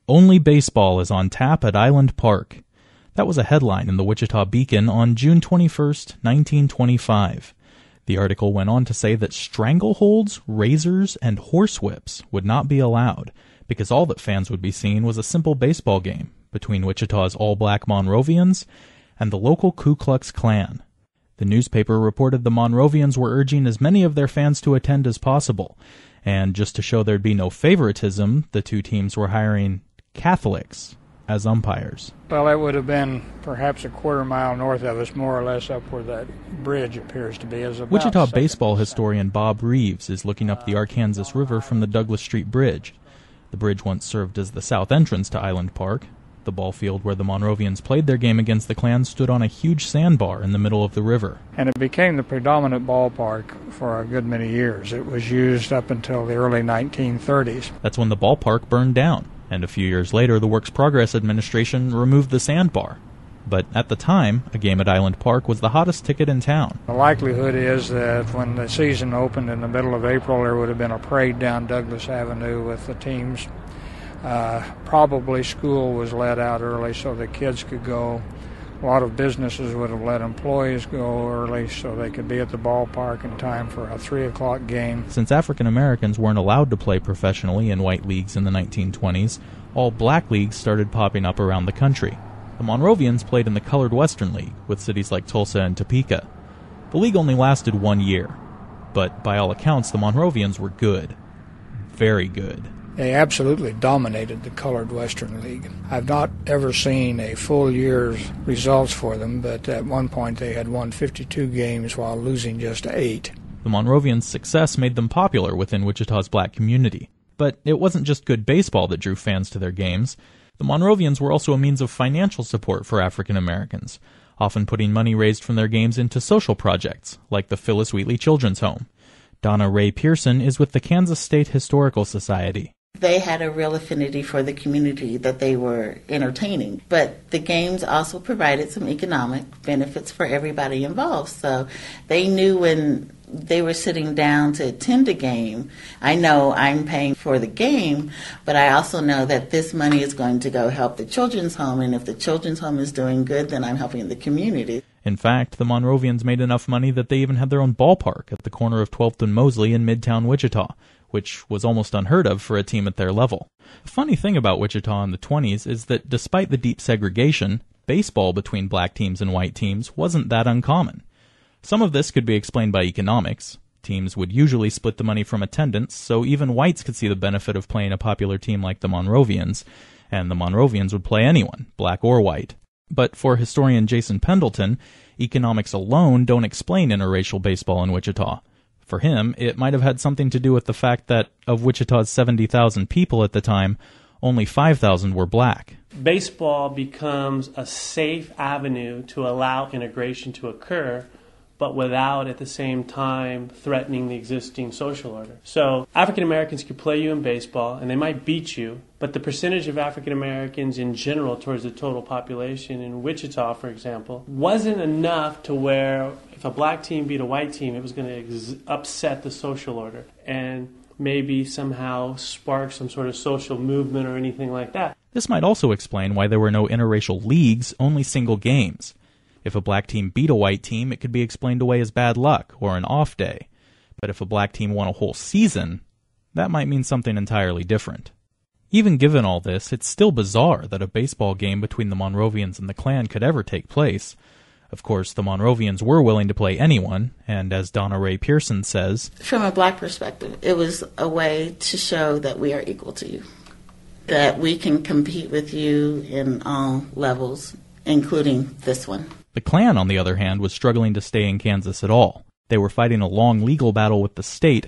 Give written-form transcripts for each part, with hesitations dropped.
Only baseball is on tap at Island Park. That was a headline in the Wichita Beacon on June 21st, 1925. The article went on to say that strangleholds, razors, and horsewhips would not be allowed because all that fans would be seeing was a simple baseball game between Wichita's all-black Monrovians and the local Ku Klux Klan. The newspaper reported the Monrovians were urging as many of their fans to attend as possible, and just to show there'd be no favoritism, the two teams were hiring Catholics as umpires. Well, it would have been perhaps a quarter mile north of us, more or less up where that bridge appears to be. Wichita baseball historian Bob Reeves is looking up the Arkansas River from the Douglas Street Bridge. The bridge once served as the south entrance to Island Park. The ball field where the Monrovians played their game against the Klan stood on a huge sandbar in the middle of the river. And it became the predominant ballpark for a good many years. It was used up until the early 1930s. That's when the ballpark burned down, and a few years later the Works Progress Administration removed the sandbar. But at the time, a game at Island Park was the hottest ticket in town. The likelihood is that when the season opened in the middle of April, there would have been a parade down Douglas Avenue with the teams. Probably school was let out early so the kids could go. A lot of businesses would have let employees go early so they could be at the ballpark in time for a 3 o'clock game. Since African Americans weren't allowed to play professionally in white leagues in the 1920s, all black leagues started popping up around the country. The Monrovians played in the Colored Western League with cities like Tulsa and Topeka. The league only lasted 1 year, but by all accounts the Monrovians were good. Very good. They absolutely dominated the Colored Western League. I've not ever seen a full year's results for them, but at one point they had won 52 games while losing just 8. The Monrovians' success made them popular within Wichita's black community. But it wasn't just good baseball that drew fans to their games. The Monrovians were also a means of financial support for African Americans, often putting money raised from their games into social projects, like the Phyllis Wheatley Children's Home. Donna Ray Pearson is with the Kansas State Historical Society. They had a real affinity for the community that they were entertaining, but the games also provided some economic benefits for everybody involved. So they knew when they were sitting down to attend a game, I know I'm paying for the game, but I also know that this money is going to go help the children's home, and if the children's home is doing good, then I'm helping the community. In fact, the Monrovians made enough money that they even had their own ballpark at the corner of 12th and Mosley in Midtown Wichita, which was almost unheard of for a team at their level. The funny thing about Wichita in the 20s is that despite the deep segregation, baseball between black teams and white teams wasn't that uncommon. Some of this could be explained by economics. Teams would usually split the money from attendance, so even whites could see the benefit of playing a popular team like the Monrovians, and the Monrovians would play anyone, black or white. But for historian Jason Pendleton, economics alone don't explain interracial baseball in Wichita. For him, it might have had something to do with the fact that of Wichita's 70,000 people at the time, only 5,000 were black. Baseball becomes a safe avenue to allow integration to occur, but without at the same time threatening the existing social order. So African Americans could play you in baseball and they might beat you, but the percentage of African Americans in general towards the total population in Wichita, for example, wasn't enough to where if a black team beat a white team, it was going to upset the social order and maybe somehow spark some sort of social movement or anything like that. This might also explain why there were no interracial leagues, only single games. If a black team beat a white team, it could be explained away as bad luck or an off day. But if a black team won a whole season, that might mean something entirely different. Even given all this, it's still bizarre that a baseball game between the Monrovians and the Klan could ever take place. Of course, the Monrovians were willing to play anyone, and as Donna Ray Pearson says, from a black perspective, it was a way to show that we are equal to you, that we can compete with you in all levels, including this one. The Klan, on the other hand, was struggling to stay in Kansas at all. They were fighting a long legal battle with the state,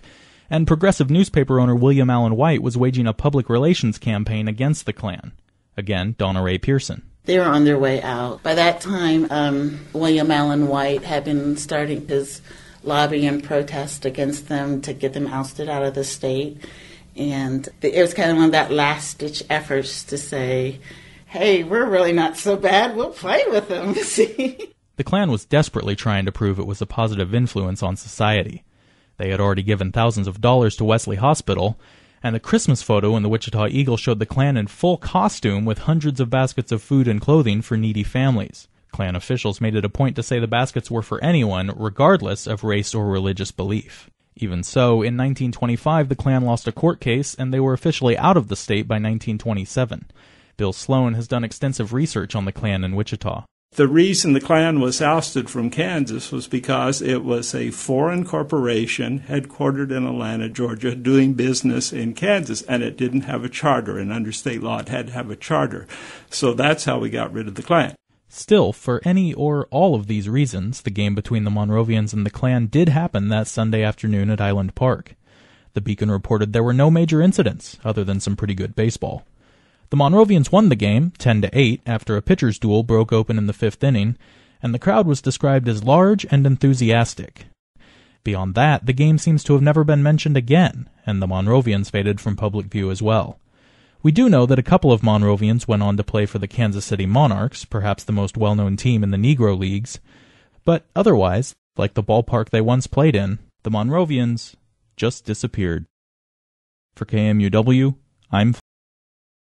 and progressive newspaper owner William Allen White was waging a public relations campaign against the Klan. Again, Donna Ray Pearson. They were on their way out. By that time, William Allen White had been starting his lobby and protest against them to get them ousted out of the state. And it was kind of one of that last-ditch efforts to say, hey, we're really not so bad, we'll play with them, see? The Klan was desperately trying to prove it was a positive influence on society. They had already given thousands of dollars to Wesley Hospital, And the Christmas photo in the Wichita Eagle showed the Klan in full costume with hundreds of baskets of food and clothing for needy families. Klan officials made it a point to say the baskets were for anyone, regardless of race or religious belief. Even so, in 1925 the Klan lost a court case and they were officially out of the state by 1927. Bill Sloan has done extensive research on the Klan in Wichita. The reason the Klan was ousted from Kansas was because it was a foreign corporation headquartered in Atlanta, Georgia, doing business in Kansas, and it didn't have a charter. And under state law, it had to have a charter. So that's how we got rid of the Klan. Still, for any or all of these reasons, the game between the Monrovians and the Klan did happen that Sunday afternoon at Island Park. The Beacon reported there were no major incidents, other than some pretty good baseball. The Monrovians won the game, 10-8, after a pitcher's duel broke open in the 5th inning, and the crowd was described as large and enthusiastic. Beyond that, the game seems to have never been mentioned again, and the Monrovians faded from public view as well. We do know that a couple of Monrovians went on to play for the Kansas City Monarchs, perhaps the most well-known team in the Negro Leagues, but otherwise, like the ballpark they once played in, the Monrovians just disappeared. For KMUW, I'm